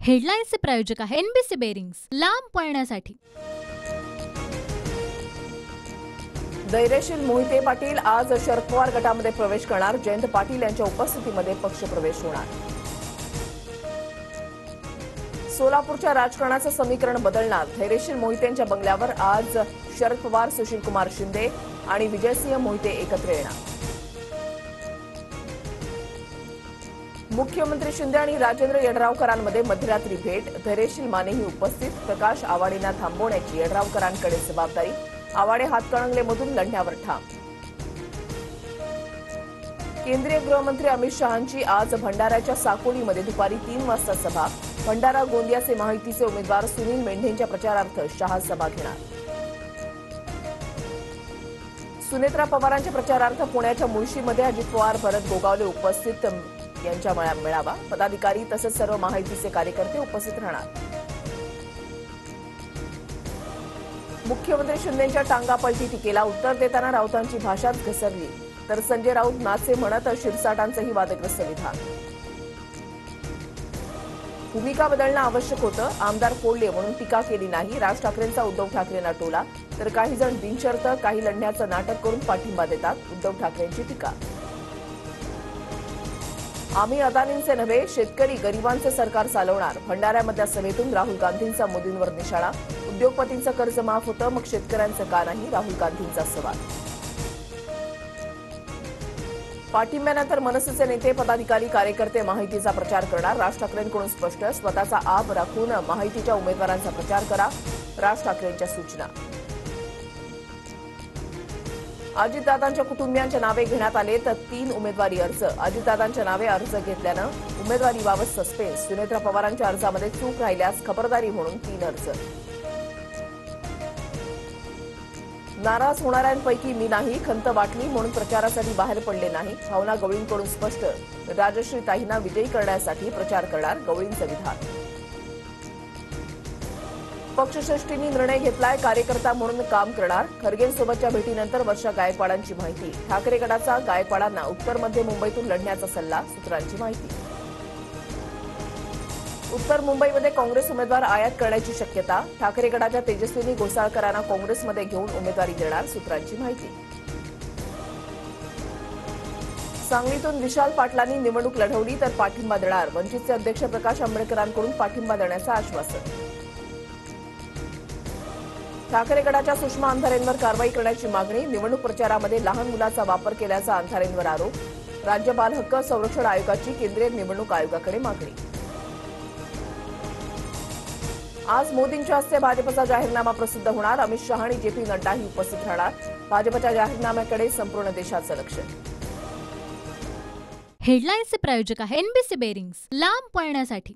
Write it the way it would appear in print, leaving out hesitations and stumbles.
हेडलाईन्सचे प्रायोजक आहे NBC bearings, लांब पळण्यासाठी। धैर्यशील मोहिते पाटील आज शरद पवार गटामध्ये प्रवेश करणार। जयंत पाटील यांच्या उपस्थितीमध्ये पक्षप्रवेश होणार। सोलापूरच्या राजकारणाचं समीकरण बदलणार। धैर्यशील मोहितेंच्या बंगल्यावर आज शरद पवार, सुशीलकुमार शिंदे आणि विजयसिंह मोहिते एकत्र येणार। मुख्यमंत्री शिंदे आणि राजेंद्र यड्रावकरांमध्ये मध्यरात्री भेट। धैर्यशील मानेही उपस्थित। प्रकाश आवाडेंना थांबवण्याची यड्रावकरांकडे जबाबदारी। आवाडे हातकणंगलेमधून लढण्यावर ठाम। केंद्रीय गृहमंत्री अमित शहांची आज भंडाऱ्याच्या साकोलीमध्ये दुपारी 3 वाजता सभा। भंडारा गोंदियाचे महायुतीचे उमेदवार सुनील मेंढेंच्या प्रचारार्थ शहा सभा घेणार। सुनेत्रा पवारांच्या प्रचारार्थ पुण्याच्या मुळशीमध्ये अजित पवार, भरत गोगावले उपस्थित यांच्या मेळावा। पदाधिकारी तसंच सर्व महायुतीचे कार्यकर्ते उपस्थित राहणार। मुख्यमंत्री शिंदेंच्या टांगापलटी टीकेला उत्तर देताना राऊतांची भाषाच घसरली, तर संजय राऊत नाचे म्हणत शिरसाटांचंही वादग्रस्त विधान। भूमिका बदलणं आवश्यक होतं, आमदार फोडले म्हणून टीका केली नाही। राज ठाकरेंचा उद्धव ठाकरेंना टोला, तर काही जण बिनशर्त काही लढण्याचं नाटक करून पाठिंबा देतात। उद्धव ठाकरेंची टीका। आम्ही अदानींचे नव्हे, शेतकरी गरिबांचे सरकार चालवणार। भंडाऱ्यामधल्या सभेतून राहुल गांधींचा मोदींवर निशाणा। उद्योगपतींचं कर्ज माफ होतं, मग शेतकऱ्यांचं का नाही, राहुल गांधींचा सवाल। पाठिंब्यानंतर मनसेचे नेते, पदाधिकारी, कार्यकर्ते महायुतीचा प्रचार करणार। राज ठाकरेंकडून स्पष्ट, स्वतःचा आप राखून महायुतीच्या उमेदवारांचा प्रचार करा, राज ठाकरेंच्या सूचना। अजितदादांच्या कुटुंबियांच्या नावे घेण्यात आले तर 3 उमेदवारी अर्ज। अजितदादांच्या नावे अर्ज घेतल्यानं उमेदवारीबाबत सस्पेन्स। सुनेत्रा पवारांच्या अर्जामध्ये चूक राहिल्यास खबरदारी म्हणून 3 अर्ज। नाराज होणाऱ्यांपैकी मी नाही, खंत वाटली म्हणून प्रचारासाठी बाहेर पडले नाही। भावना गवळींकडून स्पष्ट, राजश्रीताईंना विजयी करण्यासाठी प्रचार करणार, गवळींचं विधान। पक्षश्रेष्ठींनी निर्णय घेतलाय, कार्यकर्ता म्हणून काम करणार। खरगेंसोबतच्या भेटीनंतर वर्षा गायकवाडांची माहिती। ठाकरे गटाचा गायकवाडांना उत्तर मध्य मुंबईतून लढण्याचा सल्ला, सूत्रांची माहिती। उत्तर मुंबईमध्ये काँग्रेस उमेदवार आयात करण्याची शक्यता। ठाकरे गटाच्या तेजस्विनी घोसाळकरांना काँग्रेसमध्ये घेऊन उमेदवारी देणार, सूत्रांची माहिती। सांगलीतून विशाल पाटलांनी निवडणूक लढवली तर पाठिंबा देणार। वंचितचे अध्यक्ष प्रकाश आंबेडकरांकडून पाठिंबा देण्याचं आश्वासन। ठाकरे गटाच्या सुषमा अंधारेंवर कारवाई करण्याची मागणी। निवडणूक प्रचारामध्ये लहान मुलाचा वापर केल्याचा अंधारेंवर आरोप। राज्य बाल हक्क संरक्षण आयोगाची केंद्रीय निवडणूक आयोगाकडे मागणी। आज मोदींच्या हस्ते भाजपचा जाहीरनामा प्रसिद्ध होणार। अमित शहा आणि जेपी नड्डाही उपस्थित राहणार। भाजपच्या जाहीरनाम्याकडे संपूर्ण देशाचं लक्ष। हेडलाईन्सचे प्रायोजक आहे एनबीसी बेरिंग्स, लांब पळण्यासाठी।